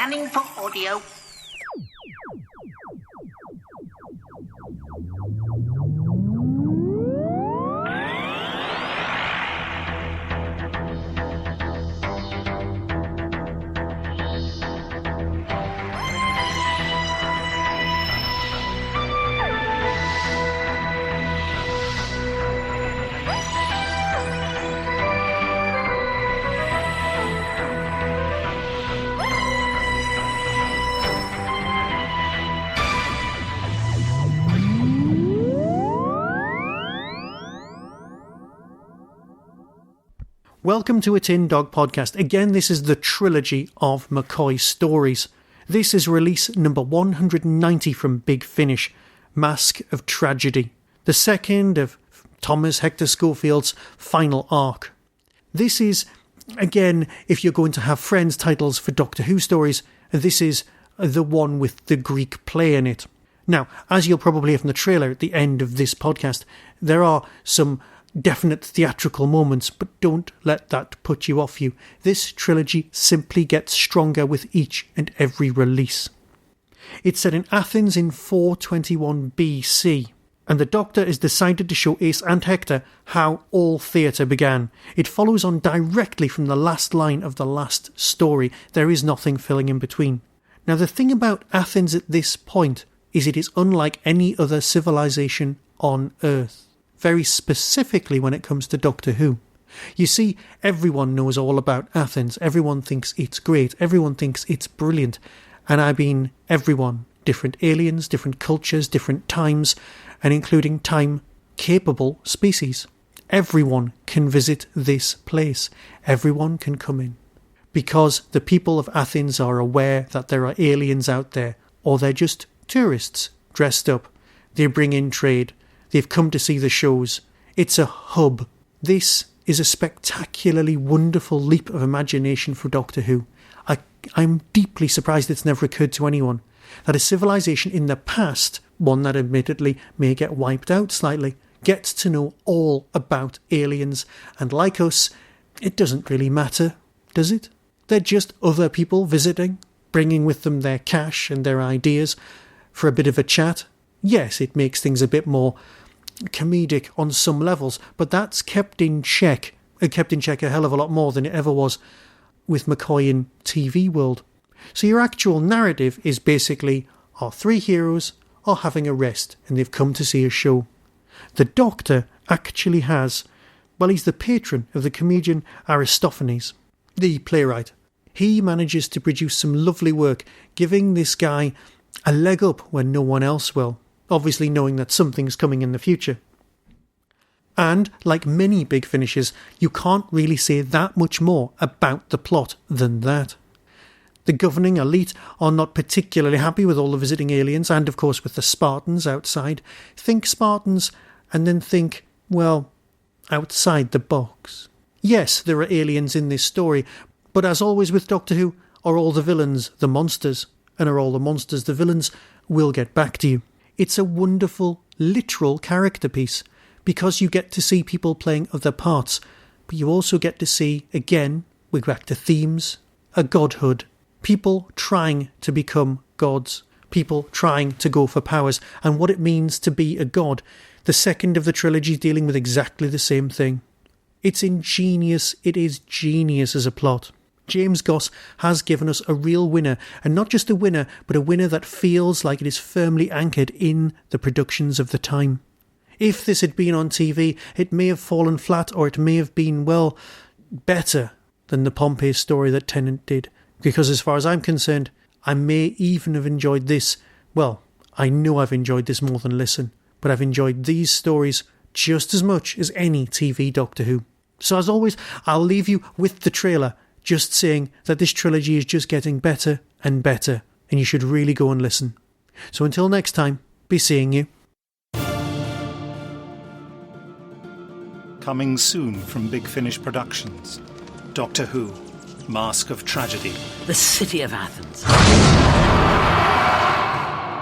Scanning for audio. Welcome to a Tin Dog podcast. Again, this is the trilogy of McCoy's stories. This is release number 190 from Big Finish, Mask of Tragedy, the second of Thomas Hector Schofield's final arc. This is, again, if you're going to have Friends titles for Doctor Who stories, this is the one with the Greek play in it. Now, as you'll probably hear from the trailer at the end of this podcast, there are some definite theatrical moments, but don't let that put you off you. This trilogy simply gets stronger with each and every release. It's set in Athens in 421 BC, and the Doctor has decided to show Ace and Hector how all theatre began. It follows on directly from the last line of the last story. There is nothing filling in between. Now, the thing about Athens at this point is it is unlike any other civilization on Earth. Very specifically when it comes to Doctor Who. You see, everyone knows all about Athens. Everyone thinks it's great. Everyone thinks it's brilliant. And I mean everyone. Different aliens, different cultures, different times, and including time-capable species. Everyone can visit this place. Everyone can come in. Because the people of Athens are aware that there are aliens out there, or they're just tourists dressed up. They bring in trade. They've come to see the shows. It's a hub. This is a spectacularly wonderful leap of imagination for Doctor Who. I'm deeply surprised it's never occurred to anyone that a civilization in the past, one that admittedly may get wiped out slightly, gets to know all about aliens. And like us, it doesn't really matter, does it? They're just other people visiting, bringing with them their cash and their ideas for a bit of a chat. Yes, it makes things a bit more comedic on some levels, but that's kept in check a hell of a lot more than it ever was with McCoy in TV World. So your actual narrative is basically our three heroes are having a rest and they've come to see a show. The Doctor actually has, well, he's the patron of the comedian Aristophanes, the playwright. He manages to produce some lovely work, giving this guy a leg up when no one else will. Obviously knowing that something's coming in the future. And, like many big finishes, you can't really say that much more about the plot than that. The governing elite are not particularly happy with all the visiting aliens, and of course with the Spartans outside. Think Spartans, and then think, well, outside the box. Yes, there are aliens in this story, but as always with Doctor Who, are all the villains the monsters? And are all the monsters the villains? We'll get back to you. It's a wonderful, literal character piece, because you get to see people playing other parts, but you also get to see, again, we're back to themes, a godhood, people trying to become gods, people trying to go for powers, and what it means to be a god. The second of the trilogy is dealing with exactly the same thing. It's ingenious, it is genius as a plot. James Goss has given us a real winner, and not just a winner, but a winner that feels like it is firmly anchored in the productions of the time. If this had been on TV, it may have fallen flat, or it may have been, well, better than the Pompey story that Tennant did, because as far as I'm concerned, I may even have enjoyed this. Well, I know I've enjoyed this more than Listen, but I've enjoyed these stories just as much as any TV Doctor Who. So as always, I'll leave you with the trailer, just saying that this trilogy is just getting better and better, and you should really go and listen. So until next time, be seeing you. Coming soon from Big Finish Productions, Doctor Who, Mask of Tragedy. The city of Athens.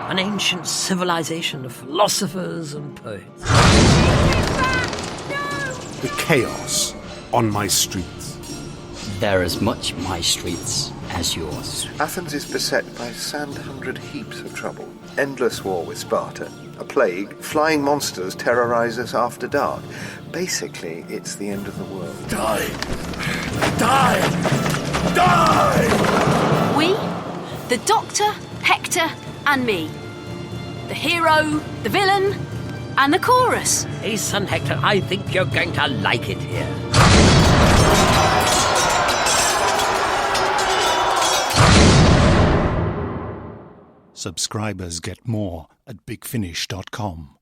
An ancient civilization of philosophers and poets. The chaos on my streets. They're as much my streets as yours. Athens is beset by sand-hundred heaps of trouble. Endless war with Sparta. A plague. Flying monsters terrorize us after dark. Basically, it's the end of the world. Die! Die! Die! We, the Doctor, Hector, and me. The hero, the villain, and the chorus. Ace and Hector, I think you're going to like it here. Subscribers get more at bigfinish.com.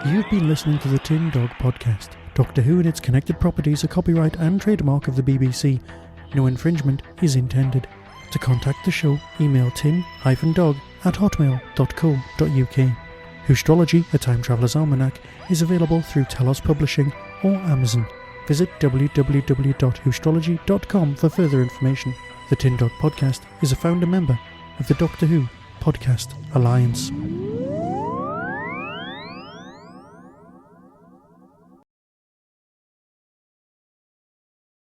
You've been listening to the Tin Dog Podcast. Doctor Who and its connected properties are copyright and trademark of the BBC. No infringement is intended. To contact the show, email tin-dog@hotmail.co.uk. Whostrology, a Time Traveller's Almanac, is available through Telos Publishing or Amazon. Visit www.whostrology.com for further information. The Tin Dog Podcast is a founder member of the Doctor Who Podcast Alliance.